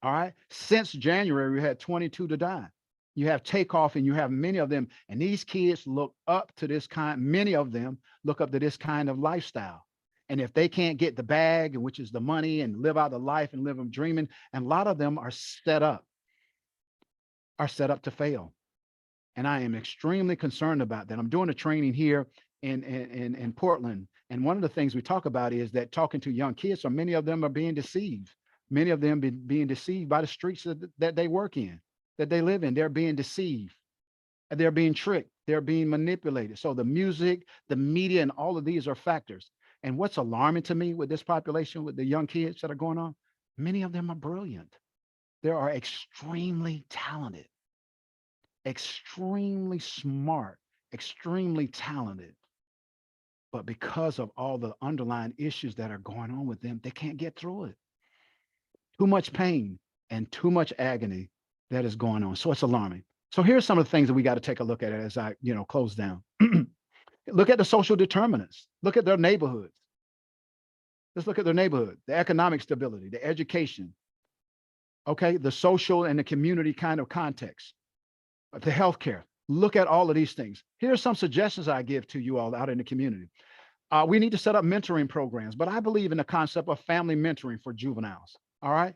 All right. Since January, we had 22 to die. You have Takeoff, and you have many of them. And these kids look up to this kind, many of them look up to this kind of lifestyle. And if they can't get the bag, which is the money, and live out the life and live them dreaming, and a lot of them are set up to fail. And I am extremely concerned about that. I'm doing a training here in Portland. And one of the things we talk about is that talking to young kids, so many of them are being deceived. Many of them being deceived by the streets that they work in, that they live in. They're being deceived. And they're being tricked. They're being manipulated. So the music, the media, and all of these are factors. And what's alarming to me with this population, with the young kids that are going on, many of them are brilliant. They are extremely talented, extremely smart, extremely talented. But because of all the underlying issues that are going on with them, they can't get through it. Too much pain and too much agony that is going on. So it's alarming. So here's some of the things that we got to take a look at as I, close down. Look at the social determinants. Look at their neighborhoods. Let's look at their neighborhood, the economic stability, the education, okay, the social and the community kind of context, the healthcare. Look at all of these things. Here's some suggestions I give to you all out in the community. We need to set up mentoring programs, but I believe in the concept of family mentoring for juveniles. All right.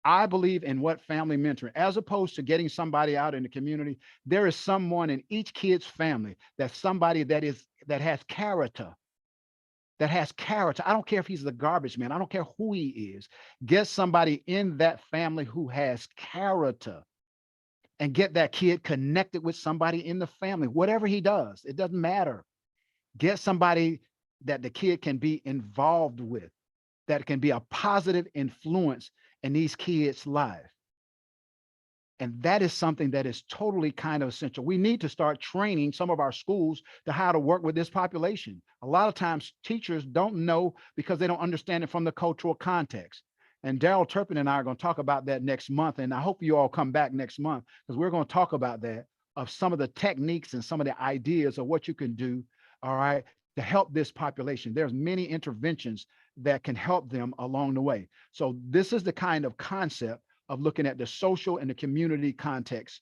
I believe in what family mentoring, as opposed to getting somebody out in the community. There is someone in each kid's family, that's somebody that has character, that has character. I don't care if he's the garbage man. I don't care who he is. Get somebody in that family who has character, and get that kid connected with somebody in the family, whatever he does. It doesn't matter. Get somebody that the kid can be involved with, that can be a positive influence in these kids' life. And that is something that is totally kind of essential. We need to start training some of our schools to how to work with this population. A lot of times teachers don't know because they don't understand it from the cultural context. And Daryl Turpin and I are going to talk about that next month. And I hope you all come back next month, because we're going to talk about that, of some of the techniques and some of the ideas of what you can do, all right, to help this population. There's many interventions that can help them along the way. So this is the kind of concept of looking at the social and the community context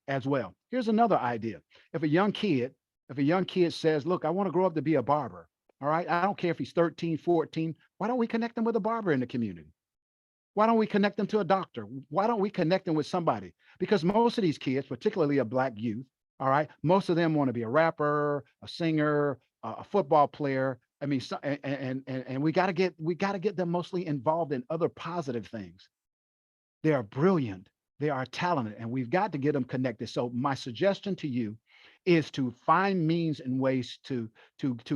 as well. Here's another idea. If a young kid says, look, I want to grow up to be a barber, all right, I don't care if he's 13, 14, why don't we connect them with a barber in the community? Why don't we connect them to a doctor? Why don't we connect them with somebody? Because most of these kids, particularly a Black youth, all right, most of them want to be a rapper, a singer, a football player. I mean, and we got to get them mostly involved in other positive things. They are brilliant. They are talented, and we've got to get them connected. So my suggestion to you is to find means and ways to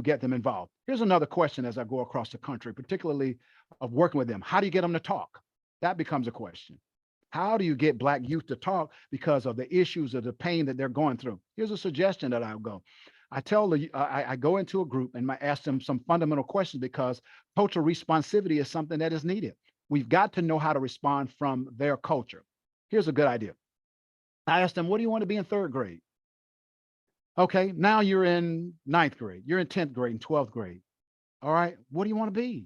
get them involved. Here's another question as I go across the country, particularly of working with them. How do you get them to talk? That becomes a question. How do you get Black youth to talk because of the issues of the pain that they're going through? Here's a suggestion that I'll go. I go into a group and I ask them some fundamental questions, because cultural responsivity is something that is needed. We've got to know how to respond from their culture. Here's a good idea. I asked them, what do you want to be in third grade? Okay, now you're in ninth grade, you're in 10th grade and 12th grade. All right, what do you want to be?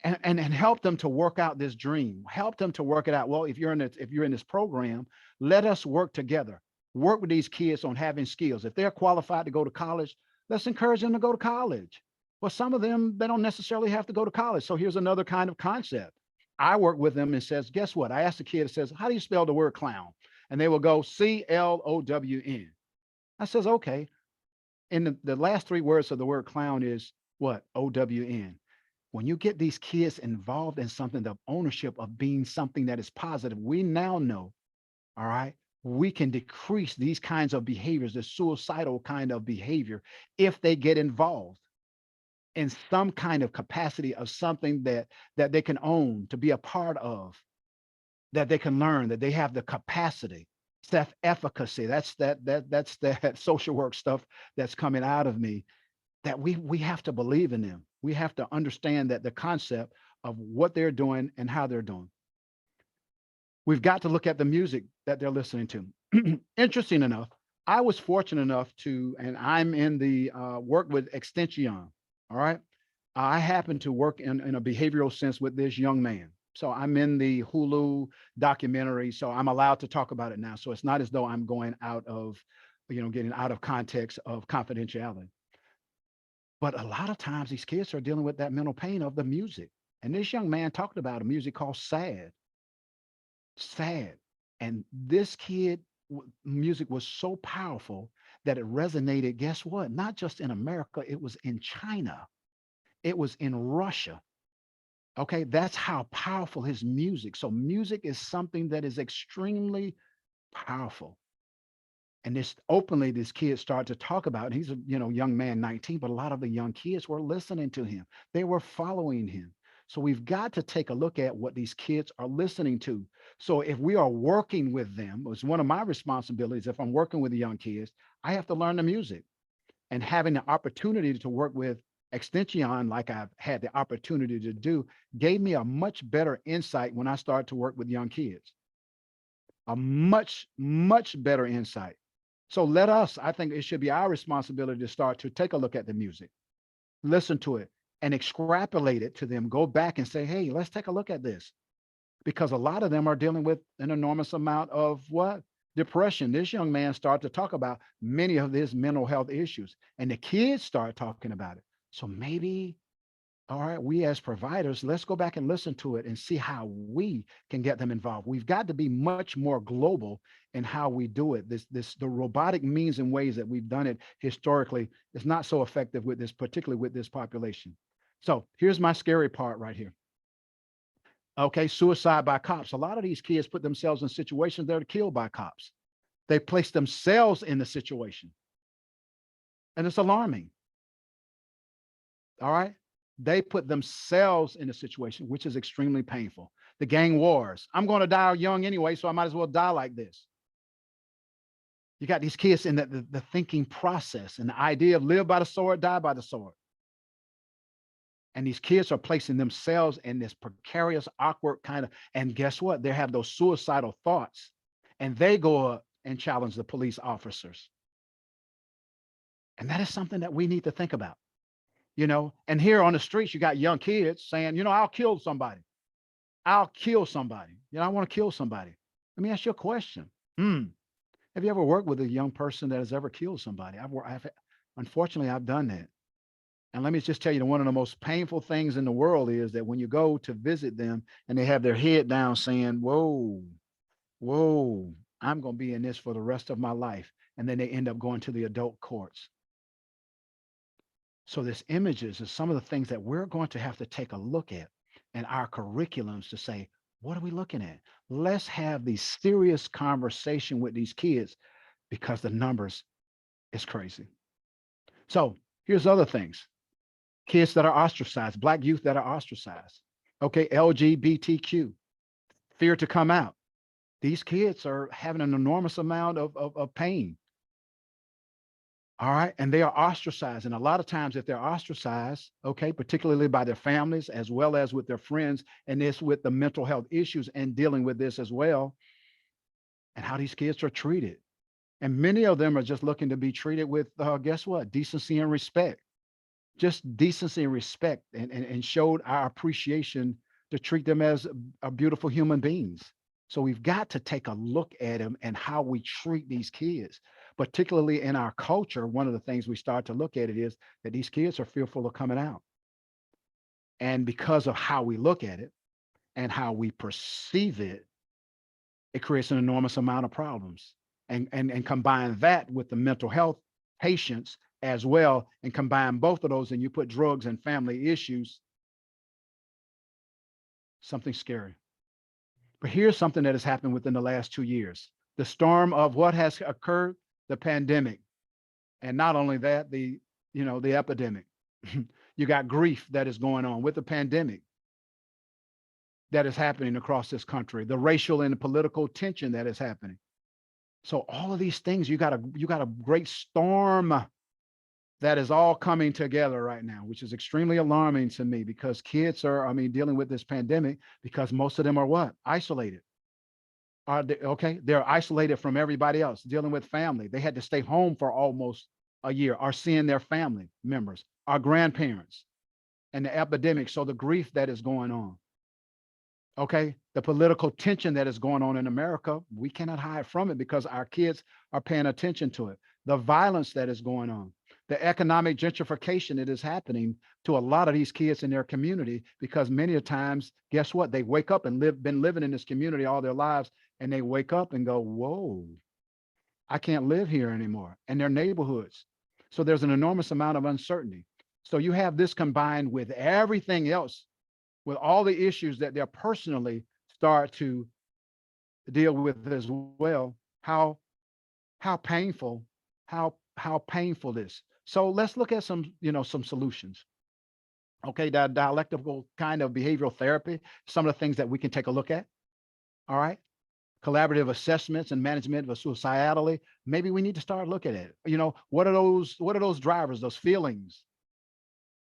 And help them to work out this dream. Help them to work it out. Well, if you're in this program, let us work together. Work with these kids on having skills. If they're qualified to go to college, let's encourage them to go to college. Well, some of them, they don't necessarily have to go to college. So here's another kind of concept. I work with them and says, guess what? I asked the kid, it says, how do you spell the word clown? And they will go CLOWN. I says, okay. And the last three words of the word clown is what? OWN. When you get these kids involved in something, the ownership of being something that is positive, we now know, all right, we can decrease these kinds of behaviors, the suicidal kind of behavior, if they get involved in some kind of capacity of something that they can own, to be a part of, that they can learn, that they have the capacity, self-efficacy. That's that social work stuff that's coming out of me, that we have to believe in them. We have to understand that the concept of what they're doing and how they're doing. We've got to look at the music that they're listening to. Interesting enough, I was fortunate enough to, and I'm in the work with Extension. All right. I happen to work in a behavioral sense with this young man. So I'm in the Hulu documentary. So I'm allowed to talk about it now. So it's not as though I'm going out of, getting out of context of confidentiality. But a lot of times these kids are dealing with that mental pain of the music. And this young man talked about a music called Sad, Sad. And this kid music was so powerful that it resonated. Guess what? Not just in America, it was in China, it was in Russia. Okay, that's how powerful his music. So music is something that is extremely powerful. And this openly, this kid started to talk about. He's a young man, 19, but a lot of the young kids were listening to him. They were following him. So we've got to take a look at what these kids are listening to. So if we are working with them, it's one of my responsibilities. If I'm working with the young kids, I have to learn the music. And having the opportunity to work with Extension, like I've had the opportunity to do, gave me a much better insight when I started to work with young kids. A much, much better insight. So let us, I think it should be our responsibility to start to take a look at the music, listen to it, and extrapolate it to them. Go back and say, hey, let's take a look at this. Because a lot of them are dealing with an enormous amount of what? Depression. This young man started to talk about many of his mental health issues, and the kids start talking about it. So maybe, all right, we as providers, let's go back and listen to it and see how we can get them involved. We've got to be much more global in how we do it. The robotic means and ways that we've done it historically is not so effective with this, particularly with this population. So here's my scary part right here. Okay, suicide by cops. A lot of these kids put themselves in situations that are killed by cops. They place themselves in the situation, and it's alarming. All right. They put themselves in a situation, which is extremely painful. The gang wars. I'm going to die young anyway, so I might as well die like this. You got these kids in the thinking process and the idea of live by the sword, die by the sword. And these kids are placing themselves in this precarious, awkward kind of, and guess what? They have those suicidal thoughts and they go up and challenge the police officers. And that is something that we need to think about. And here on the streets, you got young kids saying, I'll kill somebody. I'll kill somebody. I want to kill somebody. Let me ask you a question. Have you ever worked with a young person that has ever killed somebody? Unfortunately, I've done that. And let me just tell you, one of the most painful things in the world is that when you go to visit them and they have their head down saying, whoa, whoa, I'm going to be in this for the rest of my life. And then they end up going to the adult courts. So this images is some of the things that we're going to have to take a look at in our curriculums to say, what are we looking at? Let's have these serious conversation with these kids because the numbers is crazy. So here's other things. Kids that are ostracized, Black youth that are ostracized. Okay, LGBTQ, fear to come out. These kids are having an enormous amount of pain. All right. And they are ostracized. And a lot of times, if they're ostracized, okay, particularly by their families as well as with their friends, and this with the mental health issues and dealing with this as well, and how these kids are treated. And many of them are just looking to be treated with, guess what? Decency and respect. Just decency and respect, and showed our appreciation to treat them as a beautiful human beings. So we've got to take a look at them and how we treat these kids, particularly in our culture. One of the things we start to look at it is that these kids are fearful of coming out. And because of how we look at it and how we perceive it, it creates an enormous amount of problems. And combine that with the mental health patients as well, and combine both of those, and you put drugs and family issues, something scary. But here's something that has happened within the last 2 years. The storm of what has occurred, the pandemic. And not only that, the epidemic. You got grief that is going on with the pandemic that is happening across this country, the racial and political tension that is happening. So all of these things, you got a great storm that is all coming together right now, which is extremely alarming to me because kids are, dealing with this pandemic because most of them are what? Isolated. Are they okay? They're isolated from everybody else, dealing with family. They had to stay home for almost a year, are seeing their family members, our grandparents, and the epidemic. So the grief that is going on, okay, the political tension that is going on in America, we cannot hide from it because our kids are paying attention to it. The violence that is going on, the economic gentrification that is happening to a lot of these kids in their community, because many of times, guess what? They wake up and been living in this community all their lives, and they wake up and go, whoa, I can't live here anymore, and their neighborhoods. So there's an enormous amount of uncertainty. So you have this combined with everything else, with all the issues that they're personally start to deal with as well. How painful, how painful this. So let's look at some, some solutions. Okay, that dialectical kind of behavioral therapy, some of the things that we can take a look at. All right. Collaborative assessments and management of suicidality. Maybe we need to start looking at it. What are those drivers, those feelings?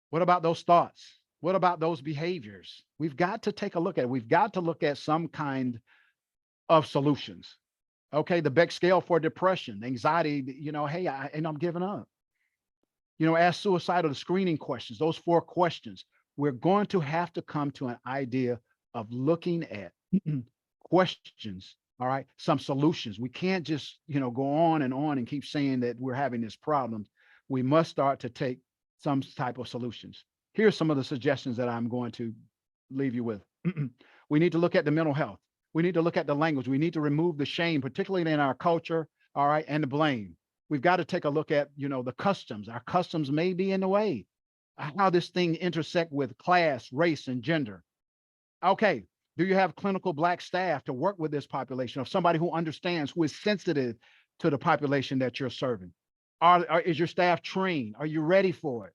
What about those thoughts? What about those behaviors? We've got to take a look at it. We've got to look at some kind of solutions. Okay, the Beck scale for depression, anxiety, hey, I'm giving up. Ask suicidal screening questions, those 4 questions. We're going to have to come to an idea of looking at questions, all right, some solutions. We can't just, go on and keep saying that we're having this problem. We must start to take some type of solutions. Here's some of the suggestions that I'm going to leave you with. We need to look at the mental health. We need to look at the language. We need to remove the shame, particularly in our culture, all right, and the blame. We've got to take a look at, the customs. Our customs may be in the way, how this thing intersect with class, race, and gender. Okay, do you have clinical Black staff to work with this population, of somebody who understands, who is sensitive to the population that you're serving? Is your staff trained? Are you ready for it?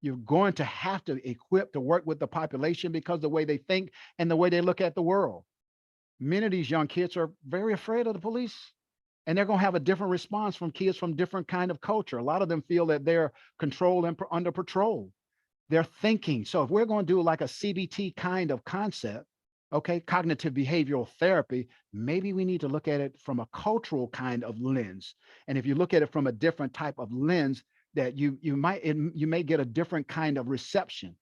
You're going to have to equip to work with the population because the way they think and the way they look at the world. Many of these young kids are very afraid of the police, and they're going to have a different response from kids from different kind of culture. A lot of them feel that they're controlled and under patrol. They're thinking. So if we're going to do like a CBT kind of concept, okay, cognitive behavioral therapy, maybe we need to look at it from a cultural kind of lens. And if you look at it from a different type of lens, that you may get a different kind of reception,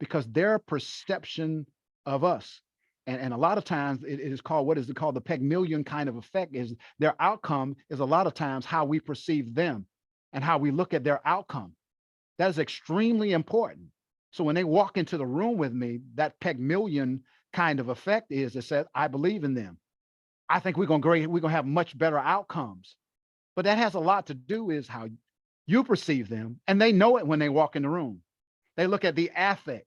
because their perception of us, and a lot of times it is called, what is it called, the Pygmalion kind of effect, is their outcome is a lot of times how we perceive them and how we look at their outcome. That is extremely important. So when they walk into the room with me, that Pygmalion kind of effect is, it says, I believe in them. I think we're gonna have much better outcomes. But that has a lot to do is how you perceive them, and they know it when they walk in the room. They look at the affect,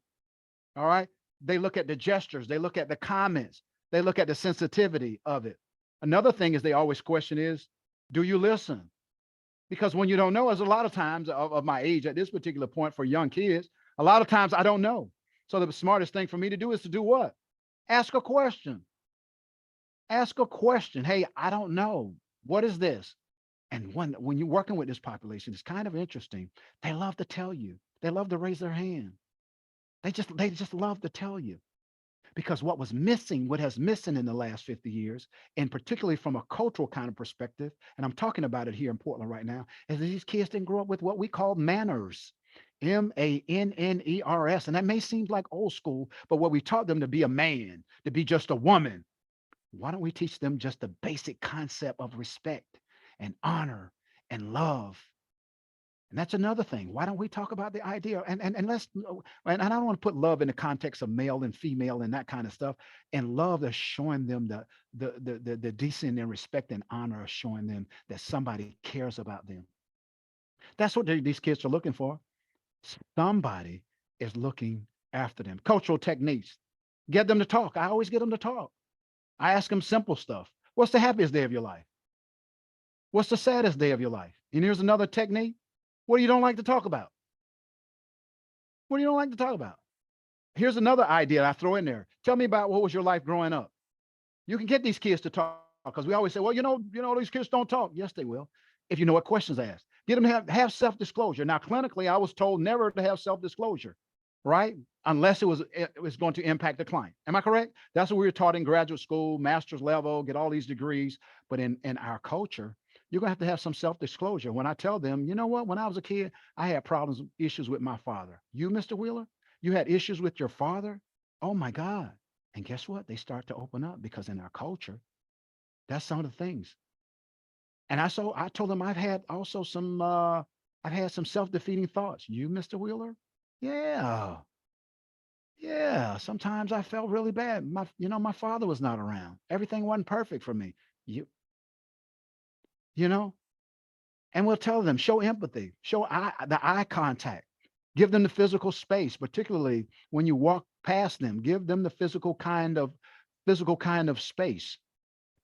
all right? They look at the gestures, they look at the comments, they look at the sensitivity of it. Another thing is they always question is, do you listen? Because when you don't know, as a lot of times of my age at this particular point for young kids, a lot of times I don't know. So the smartest thing for me to do is to do what? Ask a question. Ask a question. Hey, I don't know. What is this? And when you're working with this population, it's kind of interesting. They love to tell you. They love to raise their hand. They just love to tell you. Because what has missing in the last 50 years, and particularly from a cultural kind of perspective, and I'm talking about it here in Portland right now, is that these kids didn't grow up with what we call manners. Manners. And that may seem like old school, but what we taught them to be a man, to be just a woman. Why don't we teach them just the basic concept of respect and honor and love? And that's another thing. Why don't we talk about the idea? And let's, and I don't want to put love in the context of male and female and that kind of stuff. And love is showing them the decency and respect and honor of showing them that somebody cares about them. That's what these kids are looking for. Somebody is looking after them. Cultural techniques. Get them to talk. I always get them to talk. I ask them simple stuff. What's the happiest day of your life? What's the saddest day of your life? And here's another technique. What do you don't like to talk about? What do you don't like to talk about? Here's another idea I throw in there. Tell me about what was your life growing up. You can get these kids to talk, because we always say, well, these kids don't talk. Yes, they will. If you know what questions to ask. Get them to have self-disclosure. Now, clinically, I was told never to have self-disclosure. right? Unless it was going to impact the client. Am I correct? That's what we were taught in graduate school, master's level, get all these degrees. But in our culture, you're going to have some self-disclosure. When I tell them, you know what, when I was a kid, I had problems, issues with my father. You, Mr. Wheeler, you had issues with your father? Oh my God. And guess what? They start to open up because in our culture, that's some of the things. And I told them I've had some self-defeating thoughts. You, Mr. Wheeler? Yeah. Yeah, sometimes I felt really bad. My father was not around. Everything wasn't perfect for me. You, you know, and we'll tell them, show empathy, the eye contact, give them the physical space, particularly when you walk past them, give them the physical kind of space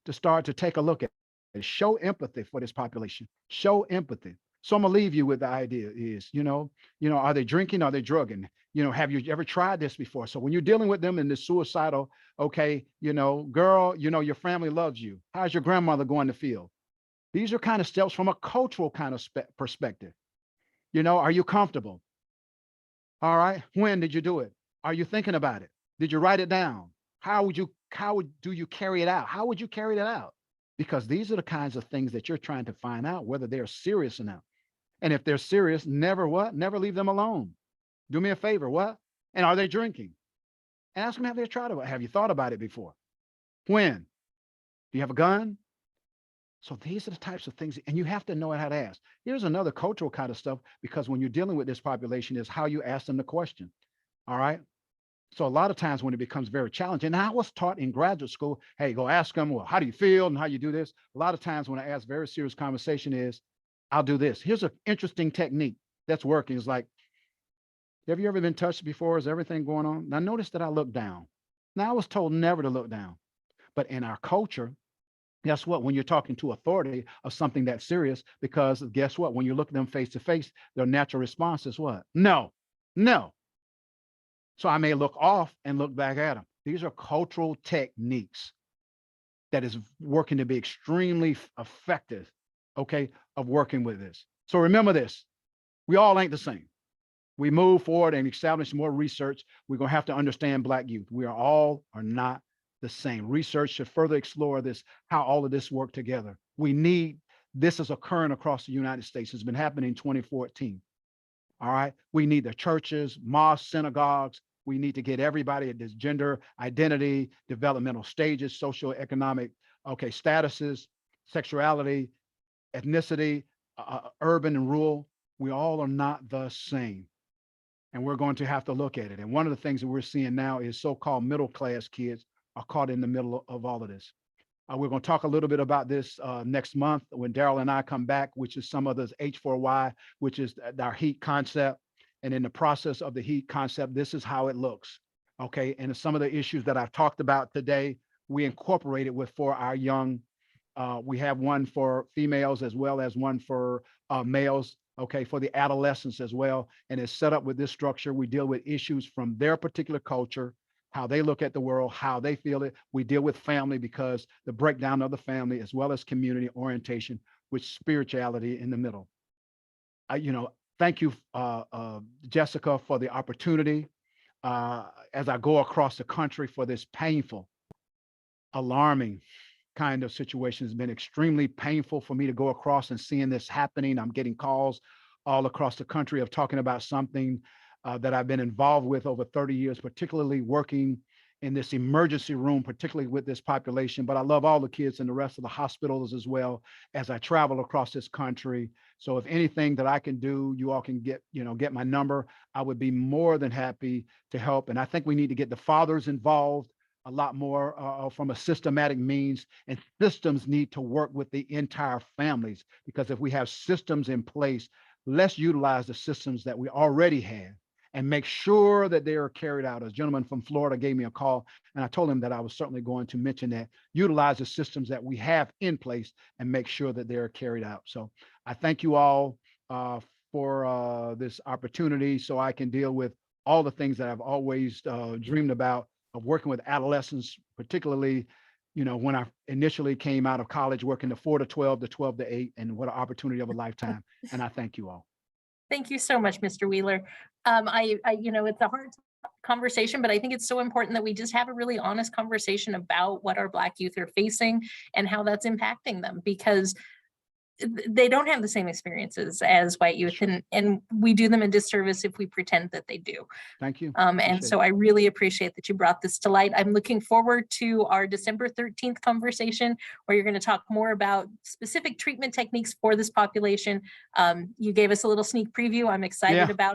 to start to take a look at it. Show empathy for this population. Show empathy. So I'm gonna leave you with the idea is, are they drinking? Are they drugging? Have you ever tried this before? So when you're dealing with them in this suicidal, okay, girl, your family loves you. How's your grandmother going to feel? These are kind of steps from a cultural kind of perspective. Are you comfortable? All right. When did you do it? Are you thinking about it? Did you write it down? Do you carry it out? How would you carry that out? Because these are the kinds of things that you're trying to find out whether they're serious or not. And if they're serious, never what? Never leave them alone. Do me a favor, what? And are they drinking? Ask them, have they tried it? Have you thought about it before? When? Do you have a gun? So these are the types of things, and you have to know how to ask. Here's another cultural kind of stuff, because when you're dealing with this population is how you ask them the question. All right. So a lot of times when it becomes very challenging, and I was taught in graduate school, hey, go ask them, well, how do you feel and how you do this? A lot of times when I ask very serious conversation is, I'll do this. Here's an interesting technique that's working. It's like, have you ever been touched before? Is everything going on? Now notice that I look down. Now I was told never to look down. But in our culture, guess what? When you're talking to authority of something that's serious, because guess what? When you look at them face to face, their natural response is what? No, no. So I may look off and look back at them. These are cultural techniques that is working to be extremely effective, okay, of working with this. So remember this, we all ain't the same. We move forward and establish more research. We're going to have to understand Black youth. We are not the same. Research should further explore this, how all of this work together. This is occurring across the United States. It's been happening in 2014. All right. We need the churches, mosques, synagogues. We need to get everybody at this gender identity, developmental stages, socioeconomic, okay, statuses, sexuality, ethnicity, urban and rural. We all are not the same. And we're going to have to look at it. And one of the things that we're seeing now is so-called middle class kids are caught in the middle of all of this. We're going to talk a little bit about this next month when Daryl and I come back, which is some of this H4Y, which is our heat concept. And in the process of the heat concept, this is how it looks. Okay. And some of the issues that I've talked about today, we incorporated for our young. We have one for females as well as one for males. Okay, for the adolescents as well. And it's set up with this structure. We deal with issues from their particular culture, how they look at the world, how they feel it. We deal with family because the breakdown of the family, as well as community orientation with spirituality in the middle. Thank you, Jessica, for the opportunity as I go across the country for this painful, alarming kind of situation. Has been extremely painful for me to go across and seeing this happening. I'm getting calls all across the country of talking about something that I've been involved with over 30 years, particularly working in this emergency room, particularly with this population. But I love all the kids in the rest of the hospitals as well as I travel across this country. So if anything that I can do, you all can get my number. I would be more than happy to help. And I think we need to get the fathers involved a lot more from a systematic means, and systems need to work with the entire families, because if we have systems in place, let's utilize the systems that we already have and make sure that they are carried out. A gentleman from Florida gave me a call, and I told him that I was certainly going to mention that, utilize the systems that we have in place and make sure that they are carried out. So I thank you all for this opportunity so I can deal with all the things that I've always dreamed about, of working with adolescents, particularly, when I initially came out of college, working the 4 to 12, the 12 to 8, and what an opportunity of a lifetime. And I thank you all.
Thank you so much, Mr. Wheeler. It's a hard conversation, but I think it's so important that we just have a really honest conversation about what our Black youth are facing and how that's impacting them, because they don't have the same experiences as white youth,
Sure.
and we do them a disservice if we pretend that they do.
Thank you.
And
Appreciate
so
it.
I really appreciate that you brought this to light. I'm looking forward to our December 13th conversation, where you're going to talk more about specific treatment techniques for this population. You gave us a little sneak preview. I'm excited
Yeah.
about